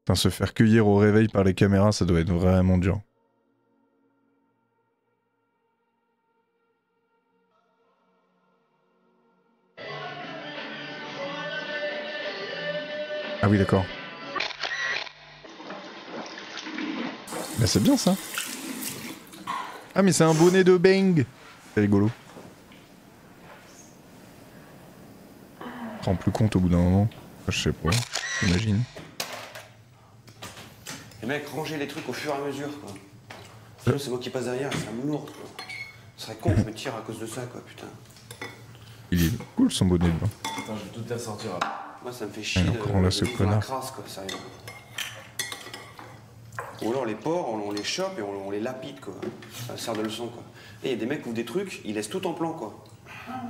Putain, se faire cueillir au réveil par les caméras, ça doit être vraiment dur. Ah oui, d'accord. Mais c'est bien ça. Ah mais c'est un bonnet de Bang. C'est rigolo. On se rend plus compte au bout d'un moment. Enfin, je sais pas, j'imagine. Les mecs, rangez les trucs au fur et à mesure, quoi. Sinon, c'est moi qui passe derrière, c'est un moulourde, quoi. Ce serait con que je me tire à cause de ça, quoi, putain. Il est cool son bonnet de bain. Attends, je vais tout te sortir. Moi, ça me fait chier Ah, de encore là, ce vivre dans la connard. crasse, quoi, sérieux. Ou alors les porcs, on les chope et on les lapide, quoi. Ça sert de leçon, quoi. Et il y a des mecs qui ouvrent des trucs, ils laissent tout en plan, quoi.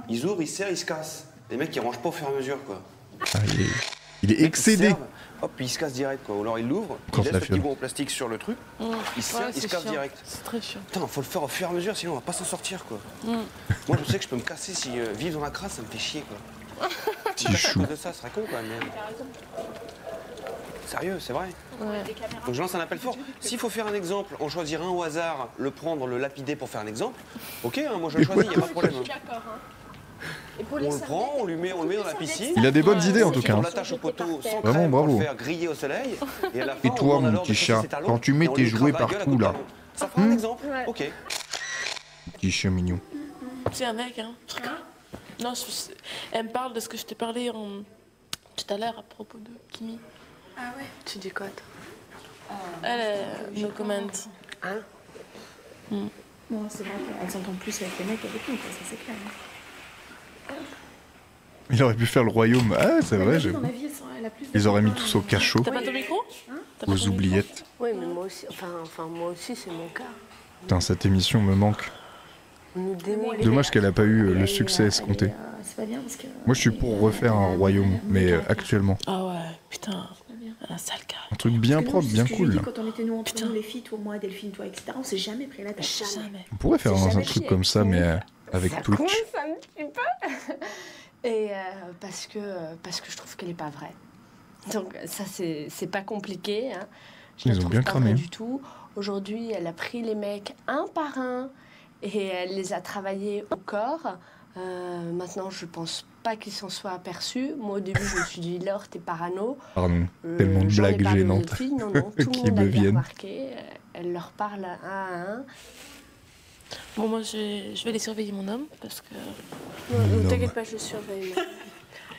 Ils ouvrent, ils serrent, ils se cassent. Les mecs, ils rangent pas au fur et à mesure, quoi. Ah, il est excédé. Hop, puis ils se cassent direct, quoi. Ou alors ils l'ouvrent, ils Quand laissent la le petit fiole. bout en plastique sur le truc, ils se serrent, ils se cassent direct. C'est très chiant. Putain, faut le faire au fur et à mesure, sinon on va pas s'en sortir, quoi. Moi, je sais que je peux me casser si vivre dans la crasse, ça me fait chier, quoi. Petit chou. À cause de ça, ce serait con, quand même. Sérieux, c'est vrai. Ouais. Donc je lance un appel fort. S'il faut faire un exemple, on choisir un au hasard, le prendre, le lapider pour faire un exemple, ok, hein, moi je le choisis, y a pas de problème. D'accord. On le prend, on le met dans la piscine. Il a des bonnes idées en tout cas. On hein. l'attache au poteau sans Vraiment, crème pour bravo. le faire griller au soleil. Et à la fin, Et on toi, demande mon alors petit de passer chat, ses talons quand tu mets et on tes lui jouets crame la gueule à partout, coups de là. talon. Ça fera un exemple. Ouais. Ok. Petit chien mignon. Tu sais, un mec, hein. Non, elle me parle de ce que je t'ai parlé tout à l'heure à propos de Kimi. Ah ouais. Tu dis quoi, toi Elle me commente. Hein Bon, c'est vrai qu'elle s'entend plus avec les mecs qu'avec nous, quoi, ça c'est clair. Il aurait pu faire le royaume. Ah, c'est vrai, Dans j'avoue. la vie, elle a plus de Ils auraient mis copains, tous au cachot, T'as pas ton micro T'as pas aux ton micro oubliettes. Oui, mais moi aussi, enfin moi aussi, c'est mon cas. Putain, cette émission me manque. On nous démole. Dommage qu'elle a pas eu le succès escompté. C'est pas bien parce que. Moi, je suis pour refaire un royaume, mais actuellement. Ah ouais, putain, un sale gars. Un truc bien Parce que nous, propre, c'est bien ce que je lui cool. dis là. quand on était nous entre Putain. nous, les filles, toi, moi, Delphine, toi, etc. On s'est jamais pris la tête. Jamais. On pourrait faire C'est un jamais truc chier. comme ça, mais avec Ça Twitch. commence un petit peu. Et parce que je trouve qu'elle est pas vraie. Donc ça c'est pas compliqué. Hein. Je Ils la ont trouve bien pas cramé, vraie hein. du tout. Aujourd'hui, elle a pris les mecs un par un et elle les a travaillés au corps. Maintenant, je pense pas qu'ils s'en soient aperçus. Moi, au début, je me suis dit, Laure, t'es parano. Pardon, tellement de J'en ai blagues parlé aux gênantes autres filles. Non, non, tout qui le monde me a bien viennent. remarqué. Elle leur parle un à un. Bon, moi, je vais aller surveiller mon homme parce que. Ne t'inquiète pas, je surveille.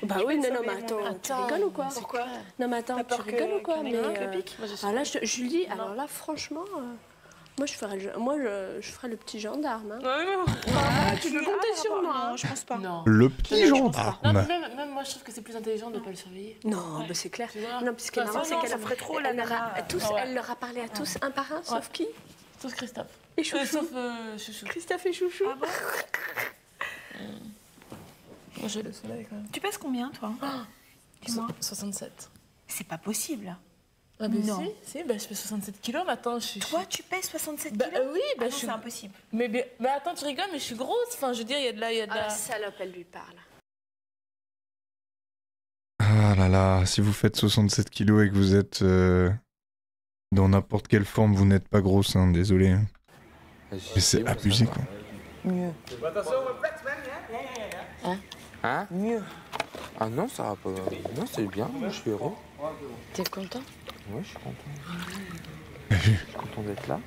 Bah oui, non, mais attends, tu rigoles ou quoi? Pourquoi Non, mais attends, tu rigoles ou quoi? Mais, Moi, là, Julie, alors là, franchement, moi, je ferais le petit gendarme. Hein. Tu peux compter sur moi. Non, je pense pas. Non. Le petit Non, gendarme. mais même moi, je trouve que c'est plus intelligent de ne pas le surveiller. Non, bah, c'est clair. Tu vois Non, parce que Toi, marrant, ça, c'est non, qu'elle ça me ferait trop la nana. Ouais. Elle leur a parlé à tous, un par un, sauf qui? Sauf Christophe. Et Chouchou. Sauf Chouchou. Christophe et Chouchou. Ah bon Moi, j'ai le soleil quand même. Tu pèses combien, toi Dis-moi. 67. C'est pas possible. Ah, ben Non. si, bah, je fais 67 kilos maintenant. Toi, tu pèses 67 Bah kilos oui, Ah bah non, je suis. c'est impossible. Mais attends, tu rigoles, mais je suis grosse. Enfin, je veux dire, il y a de Ah, la. la salope, elle lui parle. Ah là là, si vous faites 67 kilos et que vous êtes dans n'importe quelle forme, vous n'êtes pas grosse, hein, désolé. hein. Mais c'est abusé, quoi. Mieux. Hein? Mieux. Ah non, ça va pas. Non, c'est bien, moi, je suis heureux. T'es content? Ouais, je suis content. Je suis content d'être là.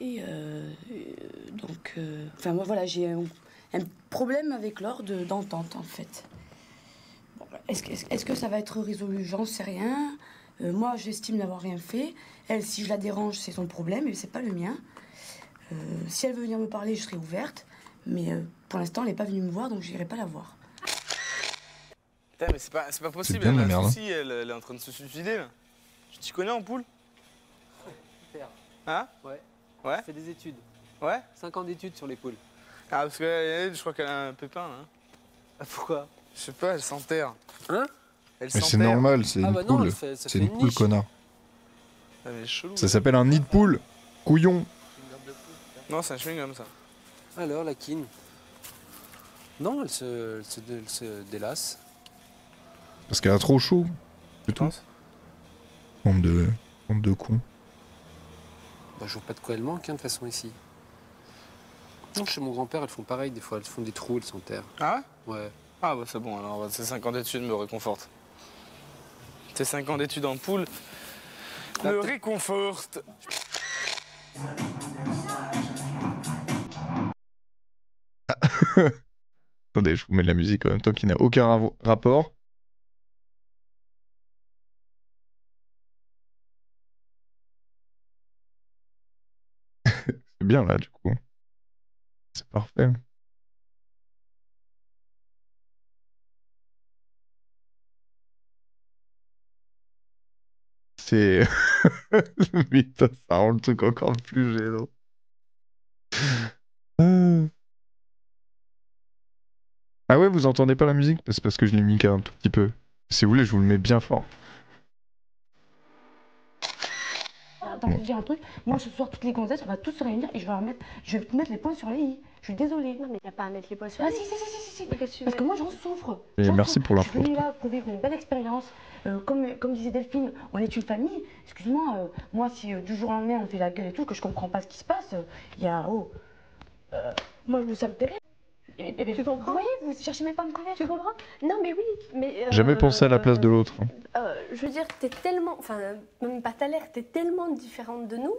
Et donc, enfin moi voilà, j'ai un problème avec Laure d'entente en fait. Bon, est-ce que ça va être résolu? J'en sais rien. Moi, j'estime n'avoir rien fait. Elle, si je la dérange, c'est son problème, et c'est pas le mien. Si elle veut venir me parler, je serai ouverte. Mais pour l'instant, elle n'est pas venue me voir, donc j'irai pas la voir. Putain, mais c'est pas possible, bien de elle la a un merde, souci, elle est en train de se suicider là. Tu t'y connais en poule? Super. Hein? Ouais. Ouais? Je fais des études. Ouais? 5 ans d'études sur les poules. Ah, parce que elle, je crois qu'elle a un pépin là. Ah, pourquoi? Je sais pas, elle s'enterre. Hein? Elle Mais s'enterre. c'est normal, c'est Ah une bah non, poule. ça C'est fait une une poule, niche. connard. Ah, mais chelou. Ça s'appelle un nid de poule. Couillon. Non, c'est un chewing-gum ça. Alors, la king. Non, elle se délasse. Parce qu'elle a trop chaud. C'est tout. Bande de cons. Bah, je vois pas de quoi elle manque, hein, de toute façon, ici. Non, chez mon grand-père, elles font pareil, des fois, elles font des trous, elles s'enterrent. Ah ouais? Ouais. Ah bah c'est bon, alors ces 5 ans d'études me réconfortent. Ces 5 ans d'études en poule me réconfortent. Attendez, je vous mets de la musique en même temps qui n'a aucun rapport. C'est bien là, du coup. C'est parfait. C'est... Putain, ça rend le truc encore plus gênant. Ah ouais, vous entendez pas la musique? C'est parce que je l'ai mis qu'un tout petit peu. Si vous voulez, je vous le mets bien fort. Attends, je vais te dire un truc. Moi, ce soir, toutes les gonzesses, on va tous se réunir et je vais te mettre les points sur les i. Je suis désolée. Non, mais il n'y a pas à mettre les points sur Ah, les si. Parce que moi, j'en souffre. Et merci pour Je suis l'info. venue là pour vivre une belle expérience. Comme disait Delphine, on est une famille. Excuse-moi, moi, si du jour au lendemain, on fait la gueule et tout, que je comprends pas ce qui se passe, il y a... moi, ça me plairait. Tu comprends? Oui, vous cherchez même pas à me connaître. Tu comprends? Non, mais oui, mais... Jamais pensé à la place de l'autre. Je veux dire, t'es tellement... Enfin, même pas t'as l'air, t'es tellement différente de nous,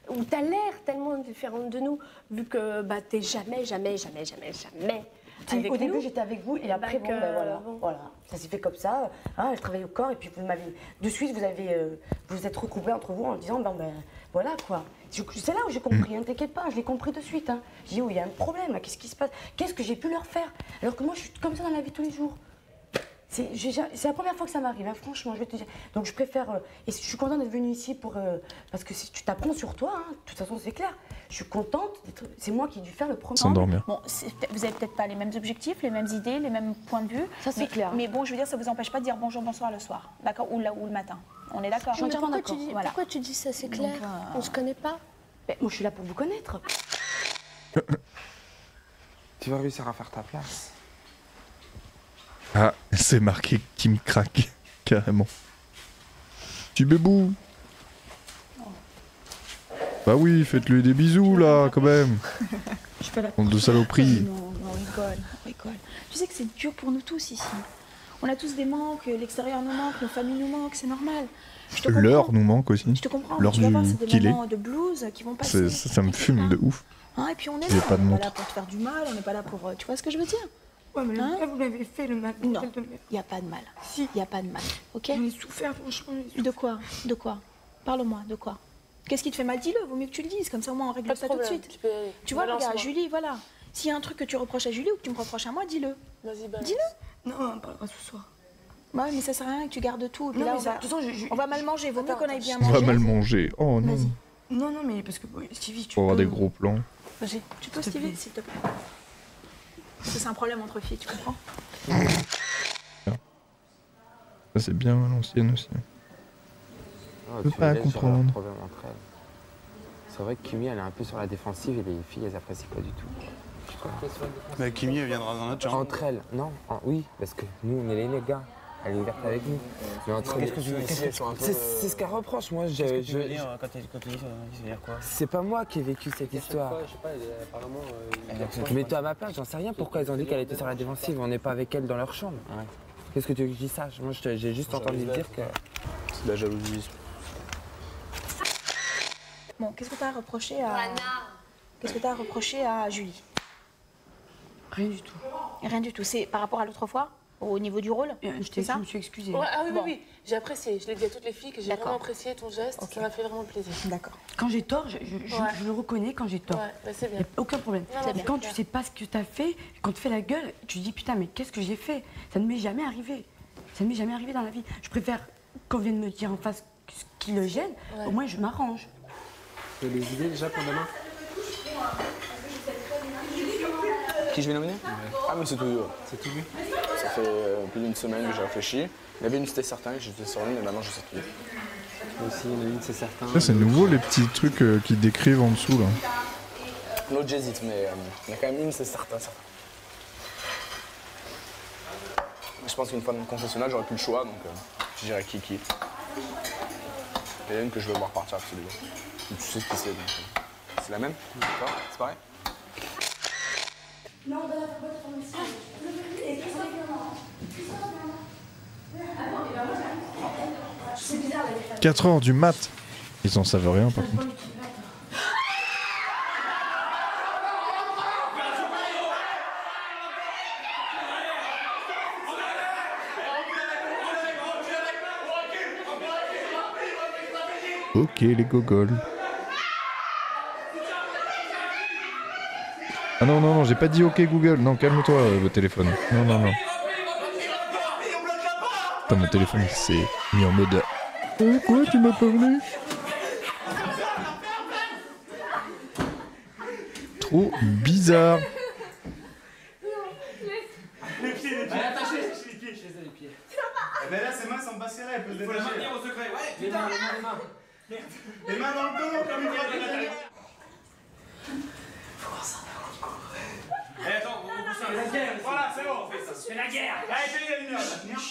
ou t'as l'air tellement différente de nous, vu que bah, t'es jamais avec Au début, nous. j'étais avec vous et après, bon, ben voilà. Ça s'est fait comme ça. Hein, je travaillais au corps et puis vous m'avez... De suite, vous vous êtes regroupés entre vous en disant, ben voilà quoi. C'est là où j'ai compris, hein, t'inquiète pas, je l'ai compris de suite. Hein. J'ai dit, oh, il y a un problème, qu'est-ce qui se passe? Qu'est-ce que j'ai pu leur faire? Alors que moi, je suis comme ça dans la vie tous les jours. C'est la première fois que ça m'arrive, hein, franchement, je vais te dire. Donc je préfère... et je suis contente d'être venue ici pour... parce que si tu t'apprends sur toi, hein, de toute façon, c'est clair. Je suis contente, c'est moi qui ai dû faire le premier... S'endormir. Bon, vous avez peut-être pas les mêmes objectifs, les mêmes idées, les mêmes points de vue. Ça, c'est clair. Mais bon, je veux dire, ça vous empêche pas de dire bonjour, bonsoir le soir, d'accord, ou le matin. On est d'accord? Je suis entièrement d'accord. Voilà. Pourquoi tu dis ça, c'est clair? Donc, On se connaît pas? Ben, moi, je suis là pour vous connaître. Tu vas réussir à faire ta place. Ah, c'est marqué Kim craque, carrément. Petit bébou. Bah oui, faites-lui des bisous là, quand même. Je suis pas là. Honte de saloperie. Non, on rigole. Tu sais que c'est dur pour nous tous ici. On a tous des manques, l'extérieur nous manque, nos familles nous manquent, c'est normal. L'heure nous manque aussi. Je te comprends, L'heure tu vas voir, du c'est des qu'il est. moments de blues qui vont passer. Ça me fume de ouf. Hein, et puis on est J'ai là, pas de on n'est pas montre. là pour te faire du mal, on n'est pas là pour... Tu vois ce que je veux dire? Ouais, mais Hein? vous l'avez fait, le mal. Non, il n'y a pas de mal. Si. Il n'y a pas de mal, ok? J'en ai souffert, franchement. De quoi? De quoi? Parle-moi, de quoi? Qu'est-ce qui te fait mal? Dis-le, vaut mieux que tu le dises, comme ça au moins on règle ça tout de suite. Tu vois, regarde, Julie, voilà. S'il y a un truc que tu reproches à Julie ou que tu me reproches à moi, dis-le. Vas-y, balance. Dis-le. Non, on parlera ce soir. Ouais, mais ça sert à rien que tu gardes tout. Et puis Non, là, mais ça, de toute façon, on va mal manger, vaut mieux qu'on aille bien On manger. va mal manger. Oh non. Vas-y. Non, mais parce que Stevie, tu Faut avoir des gros plans. Vas-y, tu peux, S'il te Stevie, plaît. s'il te plaît. Parce que c'est un problème entre filles, tu comprends? Ça c'est bien à l'ancienne aussi. Oh, Je peux tu pas me laisses sur leur comprendre. problème entre elles. C'est vrai que Kimi, elle est un peu sur la défensive et les filles, elles apprécient pas du tout. Tu crois? Mais Kimi, elle viendra dans notre chambre. Entre elles, non, oui, parce que nous, on est les gars. Elle est ouverte avec nous. Mais entre elles, c'est ce qu'elle reproche, moi. Qu'est-ce que tu veux dire quand tu dis ça veut dire quoi? C'est pas moi qui ai vécu cette histoire. Je sais pas, apparemment... Mais toi à ma place, j'en sais rien pourquoi ils ont dit qu'elle était sur la défensive. On n'est pas avec elle dans leur chambre. Ouais. Qu'est-ce que tu veux que je dise ça? Moi, j'ai juste entendu dire que... C'est de la jalousie. Bon, qu'est-ce que tu as reproché à... Qu'est-ce que tu as reproché à Julie? Rien du tout. Rien du tout. C'est par rapport à l'autre fois? Au niveau du rôle? Je me suis excusée. Ouais, ah oui, Bon. oui. J'ai apprécié. Je l'ai dit à toutes les filles que j'ai D'accord. vraiment apprécié ton geste. Ok. Ça m'a fait vraiment plaisir. D'accord. Quand j'ai tort, je le reconnais quand j'ai tort. Ouais, bah c'est Il bien. n'y a aucun problème. Non, Et c'est quand clair. tu sais pas ce que tu as fait, quand tu fais la gueule, tu te dis putain, mais qu'est-ce que j'ai fait? Ça ne m'est jamais arrivé. Ça ne m'est jamais arrivé dans la vie. Je préfère qu'on vienne me dire en face ce qui le gêne, Ouais. au moins je m'arrange. Tu as des idées déjà pour demain? Qui je vais nominer? Ah, mais c'est tout vu. C'est tout vu? Ça fait plus d'une semaine que j'ai réfléchi. Il y avait une, c'était certain, que j'étais sur une, et maintenant je sais tout. Moi aussi, il y en a une, c'est certain. Ça c'est nouveau les petits trucs qui décrivent en dessous là. L'autre, j'hésite, mais il y en a quand même une, c'est certain. Je pense qu'une fois dans le concessionnaire, j'aurais plus le choix, donc je dirais Kiki. Il y en a une que je veux voir partir absolument. Tu sais qui c'est, donc c'est la même? C'est pareil? Non, on va la pharmacie. 4 heures du mat. Ils en savent rien par contre. Ok les gogoles. Ah non, non, non, j'ai pas dit ok Google. Non, calme-toi, le téléphone. Non, non, non. Putain, mon téléphone s'est mis en mode... quoi, tu m'as parlé? Trop bizarre. Les pieds, les pieds. Attachez les pieds. Les pieds. Mais là, ses mains sont pas serrées, elles peuvent se détacher. Faut la maintenir au secret, ouais. Putain, les mains. Les mains dans le dos, comme une vraie. Faut voir ça. Eh, attends, on pousse un. La guerre. Voilà, c'est bon. C'est la guerre. Allez, fais la lumière.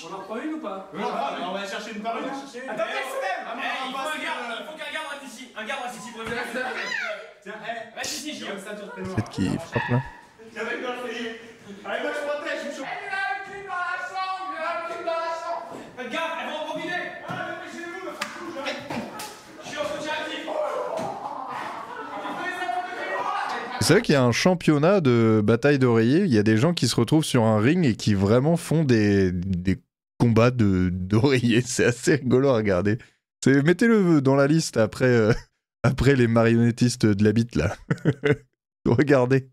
On en prend une ou pas? On va chercher une par une. Attends, il faut qu'un garde reste ici. Un garde reste ici pour éviter. Tiens, reste ici, Guillaume. Peut-être qu'il frappe là. Avec dans le foyer. Allez, moi je protège, je suis chaud. Il y a un cul dans la chambre, il y a un cul dans la chambre. Faites gaffe, elles vont en profiter. Ah, dépêchez-vous, me faites tout, je suis en soutien actif. C'est vrai qu'il y a un championnat de bataille d'oreiller. Il y a des gens qui se retrouvent sur un ring et qui vraiment font des combats d'oreiller. C'est assez rigolo à regarder. Mettez-le dans la liste après, après les marionnettistes de la bite là. Regardez.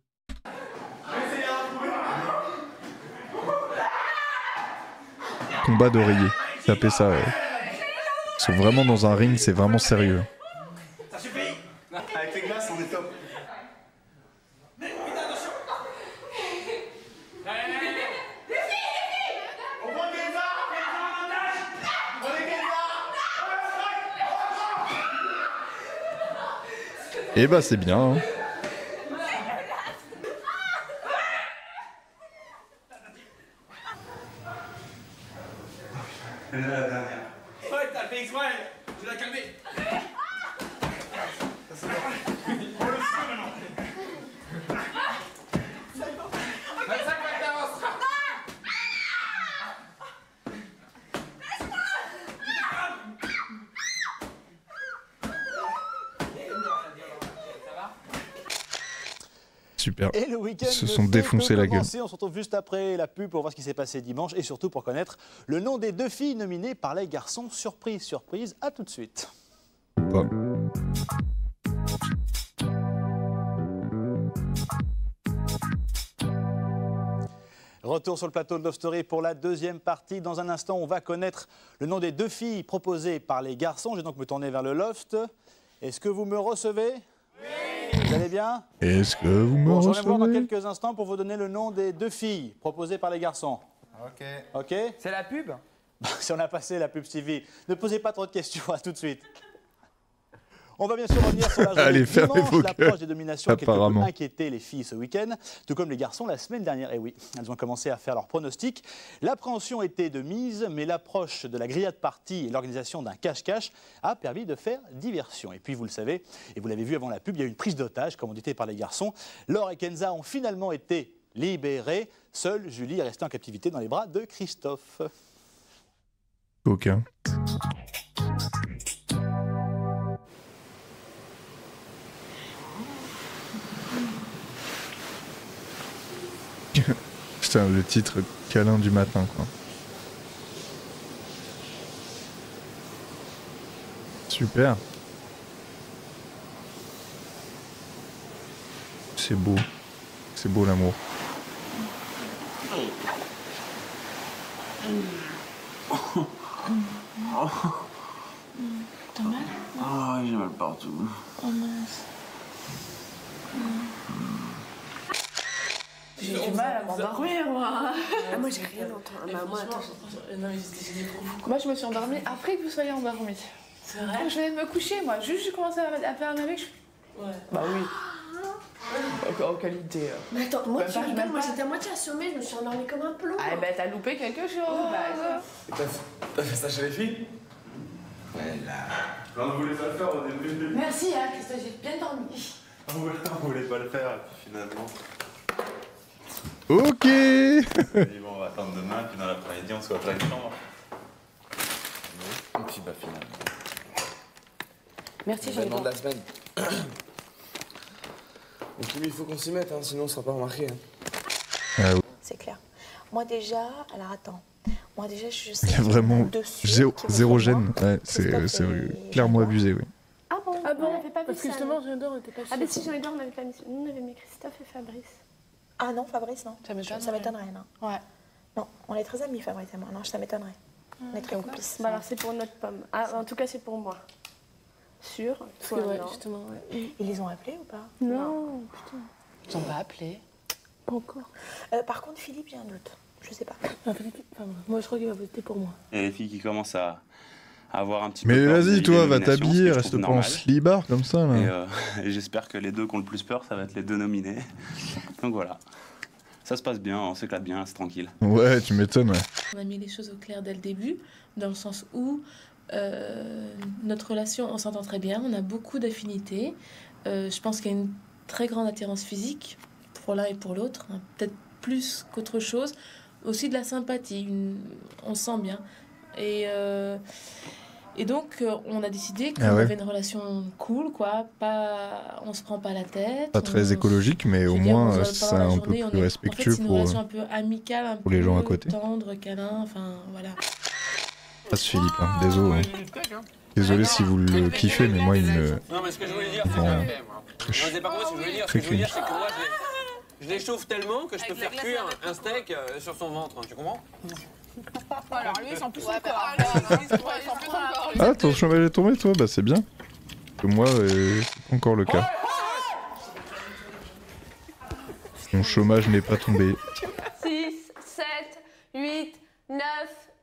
Combat d'oreiller. Tapez ça. Ils sont vraiment dans un ring, c'est vraiment sérieux. Ça suffit. Avec les glaces, on est top. Et bah c'est bien. Hein. Elle est la dernière. Ouais, t'as fait exprès. Je l'ai calmé. On le sait maintenant. Super. Et le week-end Ils se sont défoncés la gueule. On se retrouve juste après la pub pour voir ce qui s'est passé dimanche et surtout pour connaître le nom des 2 filles nominées par les garçons. Surprise, surprise, à tout de suite. Ou pas. Retour sur le plateau de Love Story pour la deuxième partie. Dans un instant, on va connaître le nom des 2 filles proposées par les garçons. Je vais donc me tourner vers le loft. Est-ce que vous me recevez ? Oui. Vous allez bien ? Est-ce que vous me recevez ? Je reviens voir dans quelques instants pour vous donner le nom des 2 filles proposées par les garçons. Ok. Ok ? C'est la pub ? Si on a passé la pub Stevie, ne posez pas trop de questions, à tout de suite. On va bien sûr revenir sur la journée Allez, fermez dimanche. vos L'approche gueules. des dominations a quelque peu Apparemment. inquiété les filles ce week-end, tout comme les garçons la semaine dernière. Et oui, elles ont commencé à faire leurs pronostics. L'appréhension était de mise, mais l'approche de la grillade party et l'organisation d'un cache-cache a permis de faire diversion. Et puis, vous le savez, et vous l'avez vu avant la pub, il y a eu une prise d'otage, commanditée par les garçons. Laure et Kenza ont finalement été libérés. Seule Julie est restée en captivité dans les bras de Christophe. Aucun. Putain, le titre câlin du matin, quoi. Super. C'est beau. C'est beau l'amour. T'as mal? Ah, j'ai mal partout. Oh mince. J'ai du mal à m'endormir, moi. Ah, moi, j'ai rien entendu. Moi, attends. Moi, je me suis endormie après que vous soyez endormis. C'est vrai? Je venais de me coucher, moi. Juste, j'ai commencé à faire un avec. Ouais. Bah oui. En qualité. Mais attends, moi, Bah, tu pas- rigoles, même moi pas. j'étais à moitié assommée, je me suis endormie comme un plomb. Ah, bah, t'as loupé quelque chose. Bah, T'as fait ça chez les filles? Ouais, là. On voulait pas le faire au début. Merci, hein, Christophe, j'ai bien dormi. On voulait pas le faire, et puis finalement. Ok. On dit, bon, on va attendre demain, puis dans l'après-midi, on se voit plein de chambres. Et puis, bah, finalement. Merci, L'événement de la semaine. Donc il faut qu'on s'y mette, hein, sinon on sera pas remarqué. C'est clair. Moi déjà, alors attends. Moi déjà, je sais. Il y a vraiment dessus zéro gêne. Ouais, c'est clairement abusé, oui. Ah bon, Ah bon, on n'avait pas vu parce que ça. justement, Jean-Dor n'était pas Ah, mais si Jean-Edouard, on avait pas mis. Nous, on avait mis Christophe et Fabrice. Ah non, Fabrice, non. Ça m'étonnerait. Ça m'étonnerait, non. Ouais. Non, on est très amis, Fabrice et moi. Non, ça m'étonnerait. On est très complices. Bah alors, c'est pour notre pomme. Ah, en tout cas, c'est pour moi. Sûr. Parce que, ouais, justement, ouais. Ils les ont appelés ou pas? Non, putain. Ils sont pas appelés. Pas encore. Par contre, Philippe, j'ai un doute. Je sais pas. Moi, je crois qu'il va voter pour moi. Il y a les filles qui commencent à avoir un petit Mais peu peur vas-y, vis-à-vis toi, des va nominations, t'habiller, ce que je reste trouve pas en normal. slibard comme ça, là. Et j'espère que les deux qui ont le plus peur, ça va être les deux nominés. Donc voilà. Ça se passe bien, on s'éclate bien, c'est tranquille. Ouais, tu m'étonnes, ouais. On a mis les choses au clair dès le début, dans le sens où notre relation, on s'entend très bien, on a beaucoup d'affinités. Je pense qu'il y a une très grande attirance physique pour l'un et pour l'autre, hein, peut-être plus qu'autre chose. Aussi de la sympathie, on se sent bien. Et donc, on a décidé qu'on avait une relation cool, quoi. Pas, on se prend pas la tête. Pas très écologique, mais au moins c'est un peu plus respectueux en fait, c'est une relation un peu amicale, un pour les gens à peu côté. tendre, câlin, enfin voilà. Ah, c'est Philippe, hein. Désolé. Hein. Désolé si vous le kiffez, mais moi il me. Non, mais ce que je voulais dire, c'est Bon, que. Je sais pas comment ce que je voulais dire. Ce que je voulais dire, c'est que moi, je l'échauffe tellement que je peux faire cuire un steak sur son ventre. Tu comprends? Alors lui, sans plus encore. Ah, ton chômage est tombé, toi? Bah, c'est bien. Que moi, c'est pas encore le cas. Mon chômage n'est pas tombé. 6, 7, 8, 9,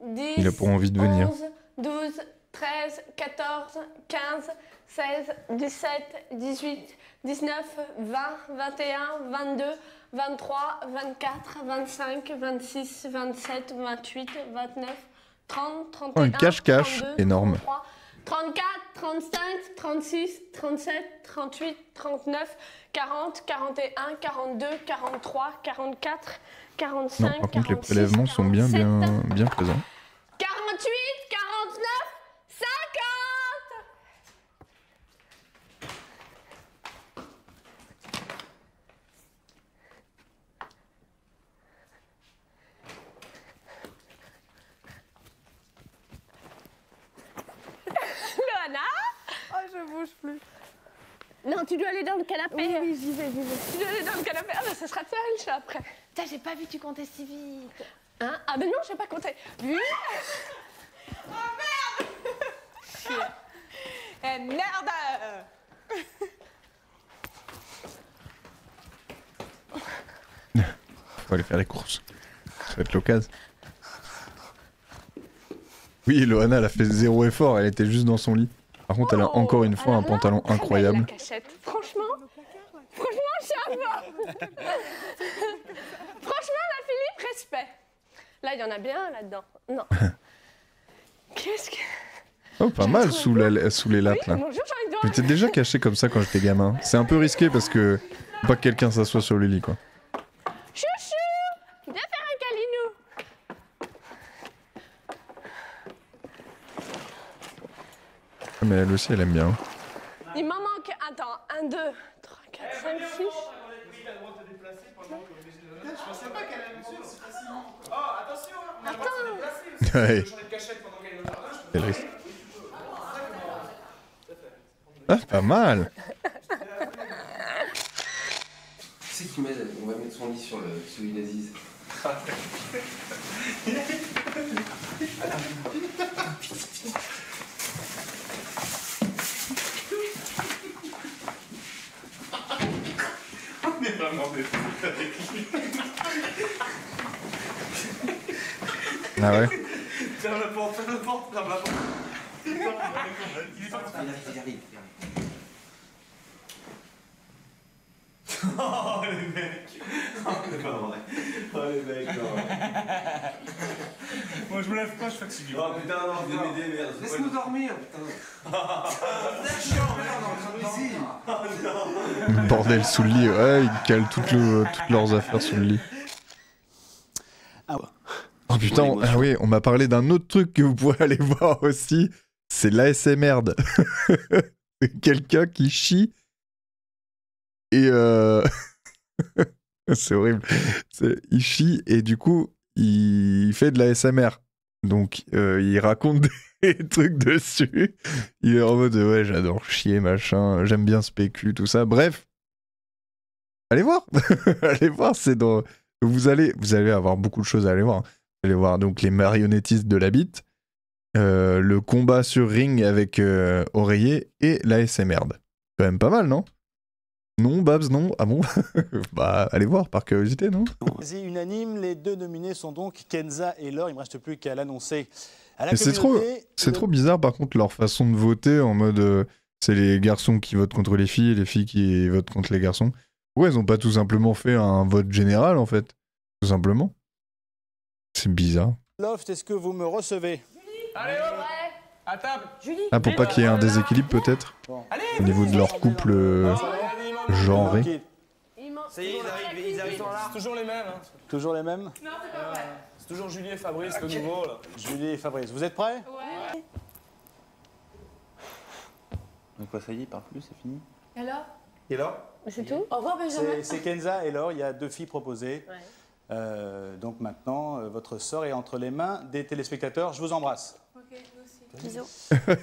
10, Il a pas envie de venir. 11, 12, 13, 14, 15, 16, 17, 18, 19, 20, 21, 22, 23, 24, 25, 26, 27, 28, 29, 30, 31, Oh, un cache-cache 32, énorme. 33, 34, 35, 36, 37, 38, 39, 40, 41, 42, 43, 44, 45, Non, par contre, les 46, prélèvements sont bien présents. 48, 49, 50. Loana? Oh, je bouge plus. Non, tu dois aller dans le canapé. Oui, j'y vais. Tu dois aller dans le canapé. Ah, bah, ça sera Punch après. Putain, j'ai pas vu tu comptais si vite. Hein? Ah, ben non, j'ai pas compté. Oui. Oh merde! Eh merde! Faut aller faire les courses. Ça va être l'occasion. Oui, Loana, elle a fait zéro effort, elle était juste dans son lit. Par contre, elle a encore une fois un pantalon incroyable. La cachette. Franchement, chapeau. Franchement, la Philippe, respect. Là, il y en a bien là-dedans. Non. Qu'est-ce que... Oh, pas mal sous les lattes, là. Bonjour, Jean-Edouard. J'étais déjà caché comme ça quand j'étais gamin. C'est un peu risqué parce que faut pas que quelqu'un s'assoie sur le lit, quoi. Chouchou, viens faire un câlinou. Mais elle aussi, elle aime bien. Il m'en manque, attends, 1, 2, 3, 4, 5, 6. Je pensais pas qu'elle allait me aussi facilement. Oh, attention, on a le droit de se déplacer. Ouais. Je changer de cachette pendant qu'elle est au jardin. Elle risque. Ah, pas mal. C'est qui m'aide? On va mettre son lit sur celui d'Aziz. On est vraiment des fous avec lui. Ah ouais? Ferme la porte, ferme la porte, ferme la porte. Il est parti. Il arrive. Oh Oh les mecs. Oh c'est pas vrai. Oh les mecs, non. Moi je me lève pas, je suis fatigué. Oh putain, non, je vais m'aider, merde. Laisse-nous dormir, putain. C'est chiant, merde, on est ici. Oh non. Bordel sous le lit, ouais, ils calent toutes leurs affaires sous le lit. Ah ouais. Oh putain, ah oui, on m'a parlé d'un autre truc que vous pouvez aller voir aussi, c'est l'ASMR. Quelqu'un qui chie et c'est horrible. Il chie et du coup, il fait de l'ASMR. Donc, il raconte des trucs dessus. Il est en mode, ouais, j'adore chier, machin, j'aime bien ce PQ, tout ça. Bref, allez voir. Allez voir, c'est dans... Vous allez avoir beaucoup de choses à aller voir. Vous allez voir donc les marionnettistes de la bite, le combat sur ring avec oreiller et l'ASMR. Quand même pas mal, non? Non, Babs, non? Ah bon? Bah, allez voir, par curiosité, non? C'est unanime, les deux nominés sont donc Kenza et Laure. Il ne me reste plus qu'à l'annoncer à la Mais communauté. c'est trop bizarre, par contre, leur façon de voter, en mode... c'est les garçons qui votent contre les filles et les filles qui votent contre les garçons. Pourquoi ils n'ont pas tout simplement fait un vote général, en fait? Tout simplement. C'est bizarre. Loft, est-ce que vous me recevez? Allez hop, à table. Julie. Ah, pour pas qu'il y ait un déséquilibre, peut-être? Au niveau de leur couple genré. Ça y est, ils arrivent. C'est toujours les mêmes. Hein. Toujours les mêmes? Non, c'est pas vrai. C'est toujours Julie et Fabrice, le nouveau, là. Julie et Fabrice, vous êtes prêts? Ouais. Donc quoi, ça y est, par plus, c'est fini? Alors? Et Laure? C'est tout? Au revoir, Benjamin. C'est Kenza et Laure, il y a deux filles proposées. Ouais. Donc maintenant, votre sort est entre les mains des téléspectateurs. Je vous embrasse. Ok, nous aussi. Bisous.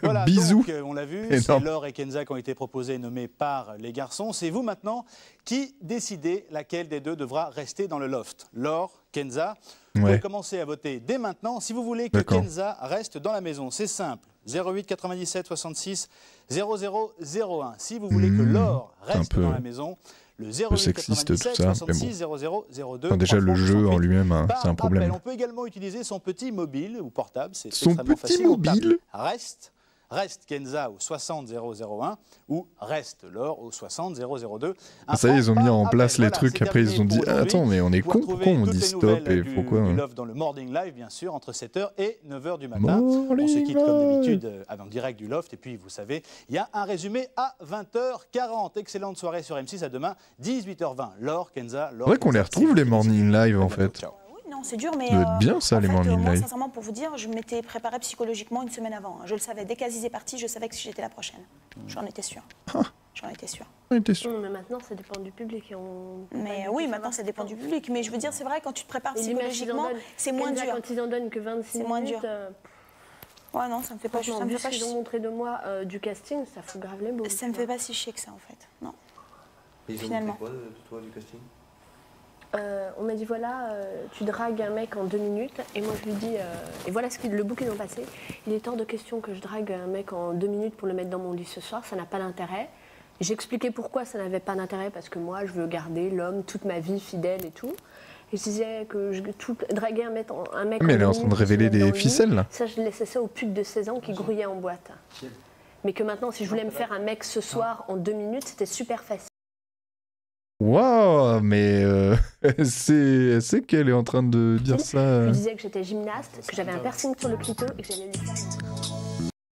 Voilà, Bisous. donc, on l'a vu, Et c'est non. Laure et Kenza qui ont été proposés et nommés par les garçons. C'est vous maintenant qui décidez laquelle des deux devra rester dans le loft. Laure, Kenza, vous pouvez commencer à voter dès maintenant. Si vous voulez que Kenza reste dans la maison, c'est simple. 08 97 66 00 01. Si vous voulez que Laure reste dans la maison, le 08 97 66 00 02. Enfin, déjà, le jeu en lui-même, hein, c'est un problème. On peut également utiliser son petit mobile ou portable. C'est Son extrêmement petit facile. mobile. Reste Kenza au 60 001 ou reste Laure au 60 002. Ah, ça y est, ils ont mis en place les trucs. Après, ils ont dit attends, mais on est con, pourquoi on dit stop et pourquoi du Love dans le Morning Live, bien sûr, entre 7h et 9h du matin. On se quitte comme d'habitude en direct du Loft. Et puis, vous savez, il y a un résumé à 20h40. Excellente soirée sur M6. À demain, 18h20. Laure, Kenza, Laure. C'est vrai qu'on les retrouve, les Morning Live, en fait. Non, c'est dur, mais Ça doit être bien, ça, les Morning moi, Live. sincèrement, pour vous dire, je m'étais préparée psychologiquement une semaine avant. Je le savais, dès qu'Aziz est parti, je savais que j'étais la prochaine. J'en étais sûre. J'en étais sûre. Mais maintenant, ça dépend du public. Mais oui, maintenant, ça dépend du public. Mais je veux dire, c'est vrai, quand tu te prépares psychologiquement, c'est moins dur. Quand ils en donnent que 26 c'est moins minutes... dur. Ouais, non, ça me fait pas chier. Ça me fait pas chier. Ils ont montré de moi du casting, ça fout grave les mots. Ça me fait pas si chier que ça, en fait. Non. Et ils ont montré quoi de toi, du casting? On m'a dit voilà, tu dragues un mec en 2 minutes. Et moi je lui dis, et voilà le bout qu'ils ont passé. Il est hors de question que je drague un mec en 2 minutes pour le mettre dans mon lit ce soir, ça n'a pas d'intérêt. J'ai expliqué pourquoi ça n'avait pas d'intérêt, parce que moi je veux garder l'homme toute ma vie fidèle et tout. Et je disais que draguer un mec Mais elle est en train de révéler des ficelles là. Ça, je laissais ça aux putes de 16 ans qui grouillaient en boîte. Mais que maintenant, si je voulais me faire un mec ce soir en 2 minutes, c'était super facile. Waouh, mais c'est qu'elle est en train de dire ça. Je disais que j'étais gymnaste, que j'avais un piercing sur le clito et que j'allais lui faire une...